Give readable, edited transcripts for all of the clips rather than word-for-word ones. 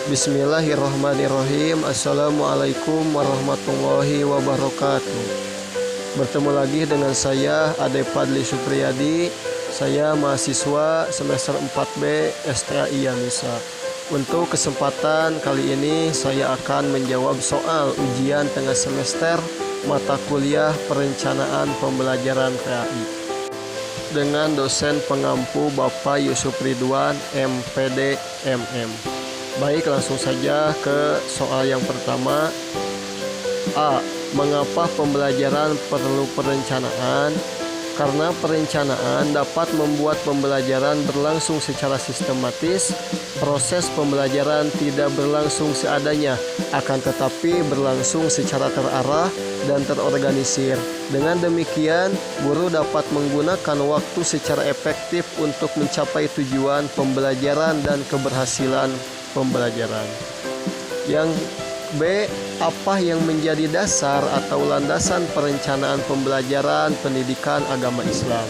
Bismillahirrahmanirrahim. Assalamualaikum warahmatullahi wabarakatuh. Bertemu lagi dengan saya Ade Fadli Supriyadi. Saya mahasiswa semester 4B STAI Yamisa. Untuk kesempatan kali ini saya akan menjawab soal ujian tengah semester mata kuliah perencanaan pembelajaran PAI dengan dosen pengampu Bapak Yusuf Ridwan MPD MM. Baik, langsung saja ke soal yang pertama. A. Mengapa pembelajaran perlu perencanaan? Karena perencanaan dapat membuat pembelajaran berlangsung secara sistematis. Proses pembelajaran tidak berlangsung seadanya, akan tetapi berlangsung secara terarah dan terorganisir. Dengan demikian, guru dapat menggunakan waktu secara efektif untuk mencapai tujuan pembelajaran dan keberhasilan pembelajaran. Yang B. Apa yang menjadi dasar atau landasan perencanaan pembelajaran pendidikan agama Islam?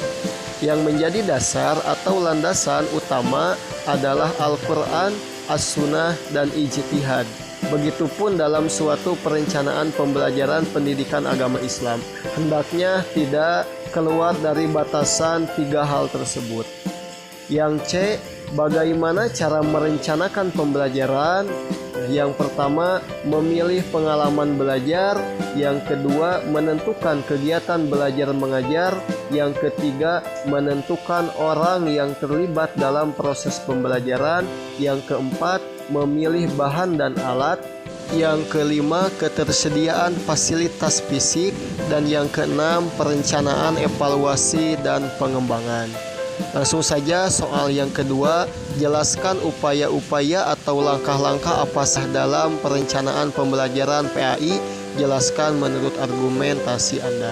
Yang menjadi dasar atau landasan utama adalah Al-Quran, As-Sunnah, dan Ijtihad. Begitupun dalam suatu perencanaan pembelajaran pendidikan agama Islam, hendaknya tidak keluar dari batasan tiga hal tersebut. Yang C. Bagaimana cara merencanakan pembelajaran? Yang pertama, memilih pengalaman belajar. Yang kedua, menentukan kegiatan belajar mengajar. Yang ketiga, menentukan orang yang terlibat dalam proses pembelajaran. Yang keempat, memilih bahan dan alat. Yang kelima, ketersediaan fasilitas fisik. Dan yang keenam, perencanaan, evaluasi, dan pengembangan. Langsung saja soal yang kedua, jelaskan upaya-upaya atau langkah-langkah apa sah dalam perencanaan pembelajaran PAI. Jelaskan menurut argumentasi Anda.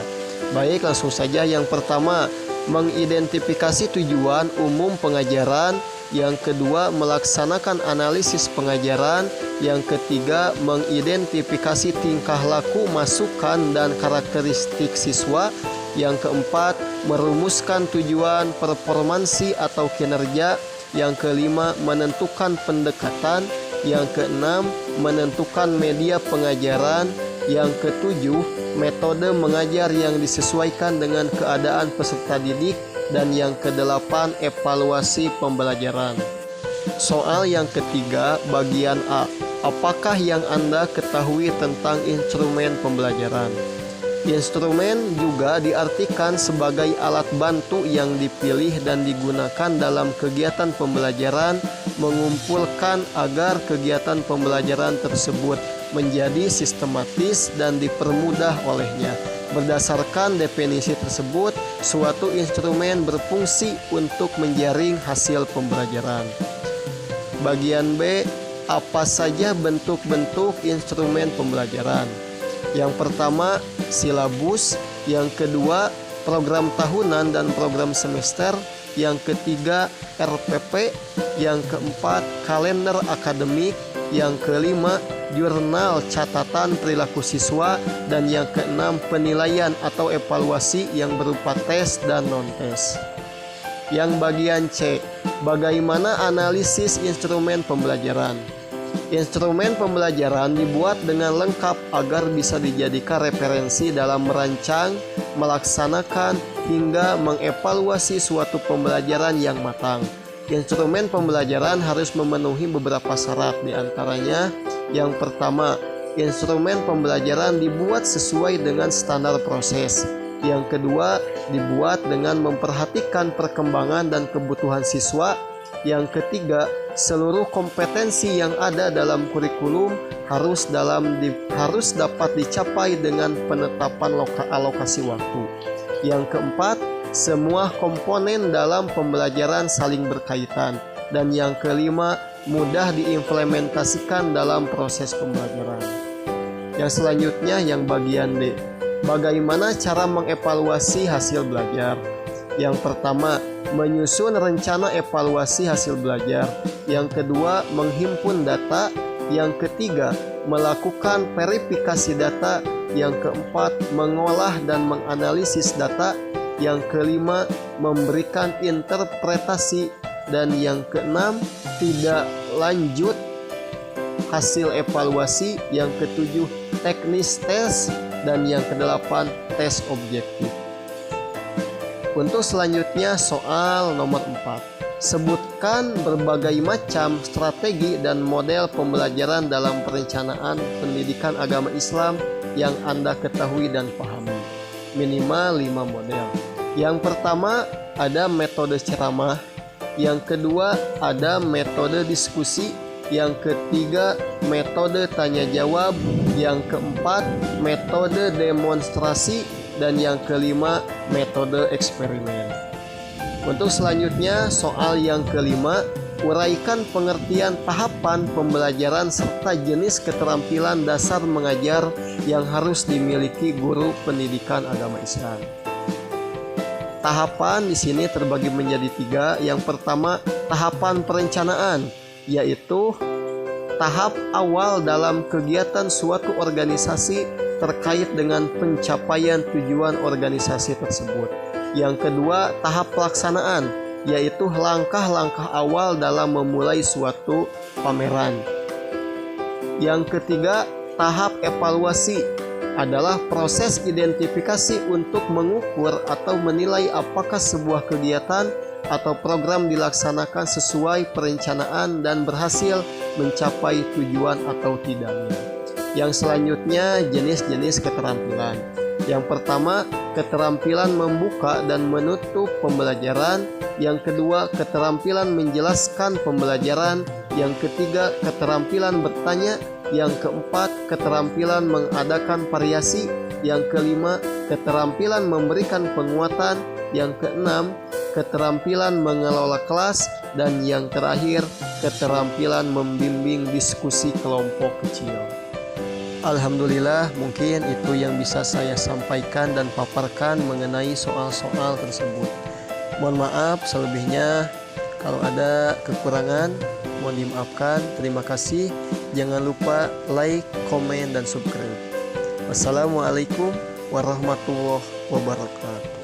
Baik, langsung saja. Yang pertama, mengidentifikasi tujuan umum pengajaran. Yang kedua, melaksanakan analisis pengajaran. Yang ketiga, mengidentifikasi tingkah laku, masukan, dan karakteristik siswa. Yang keempat, merumuskan tujuan performansi atau kinerja. Yang kelima, menentukan pendekatan. Yang keenam, menentukan media pengajaran. Yang ketujuh, metode mengajar yang disesuaikan dengan keadaan peserta didik. Dan yang kedelapan, evaluasi pembelajaran. Soal yang ketiga, bagian A. Apakah yang Anda ketahui tentang instrumen pembelajaran? Instrumen juga diartikan sebagai alat bantu yang dipilih dan digunakan dalam kegiatan pembelajaran, mengumpulkan agar kegiatan pembelajaran tersebut menjadi sistematis dan dipermudah olehnya. Berdasarkan definisi tersebut, suatu instrumen berfungsi untuk menjaring hasil pembelajaran. Bagian B, apa saja bentuk-bentuk instrumen pembelajaran? Yang pertama, silabus. Yang kedua, program tahunan dan program semester. Yang ketiga, RPP. Yang keempat, kalender akademik. Yang kelima, jurnal catatan perilaku siswa. Dan yang keenam, penilaian atau evaluasi yang berupa tes dan non-tes. Yang bagian C, bagaimana analisis instrumen pembelajaran? Instrumen pembelajaran dibuat dengan lengkap agar bisa dijadikan referensi dalam merancang, melaksanakan, hingga mengevaluasi suatu pembelajaran yang matang. Instrumen pembelajaran harus memenuhi beberapa syarat, diantaranya yang pertama, instrumen pembelajaran dibuat sesuai dengan standar proses. Yang kedua, dibuat dengan memperhatikan perkembangan dan kebutuhan siswa. Yang ketiga, seluruh kompetensi yang ada dalam kurikulum harus dapat dicapai dengan penetapan alokasi waktu. Yang keempat, semua komponen dalam pembelajaran saling berkaitan. Dan yang kelima, mudah diimplementasikan dalam proses pembelajaran. Yang selanjutnya, yang bagian D, bagaimana cara mengevaluasi hasil belajar? Yang pertama, menyusun rencana evaluasi hasil belajar. Yang kedua, menghimpun data. Yang ketiga, melakukan verifikasi data. Yang keempat, mengolah dan menganalisis data. Yang kelima, memberikan interpretasi. Dan yang keenam, tidak lanjut hasil evaluasi, yang ketujuh teknis tes, dan yang kedelapan tes objektif. Untuk selanjutnya soal nomor 4. Sebutkan berbagai macam strategi dan model pembelajaran dalam perencanaan pendidikan agama Islam yang Anda ketahui dan pahami. Minimal 5 model. Yang pertama ada metode ceramah, yang kedua ada metode diskusi, yang ketiga metode tanya jawab, yang keempat metode demonstrasi, dan yang kelima metode eksperimen. Untuk selanjutnya soal yang kelima, uraikan pengertian tahapan pembelajaran serta jenis keterampilan dasar mengajar yang harus dimiliki guru pendidikan agama Islam. Tahapan di sini terbagi menjadi 3. Yang pertama, tahapan perencanaan, yaitu tahap awal dalam kegiatan suatu organisasi terkait dengan pencapaian tujuan organisasi tersebut. Yang kedua, tahap pelaksanaan, yaitu langkah-langkah awal dalam memulai suatu pameran. Yang ketiga, tahap evaluasi adalah proses identifikasi untuk mengukur atau menilai apakah sebuah kegiatan atau program dilaksanakan sesuai perencanaan dan berhasil mencapai tujuan atau tidaknya. Yang selanjutnya, jenis-jenis keterampilan. Yang pertama, keterampilan membuka dan menutup pembelajaran. Yang kedua, keterampilan menjelaskan pembelajaran. Yang ketiga, keterampilan bertanya. Yang keempat, keterampilan mengadakan variasi. Yang kelima, keterampilan memberikan penguatan. Yang keenam, keterampilan mengelola kelas. Dan yang terakhir, keterampilan membimbing diskusi kelompok kecil. Alhamdulillah, mungkin itu yang bisa saya sampaikan dan paparkan mengenai soal-soal tersebut. Mohon maaf selebihnya, kalau ada kekurangan mohon dimaafkan. Terima kasih. Jangan lupa like, komen, dan subscribe. Wassalamualaikum warahmatullahi wabarakatuh.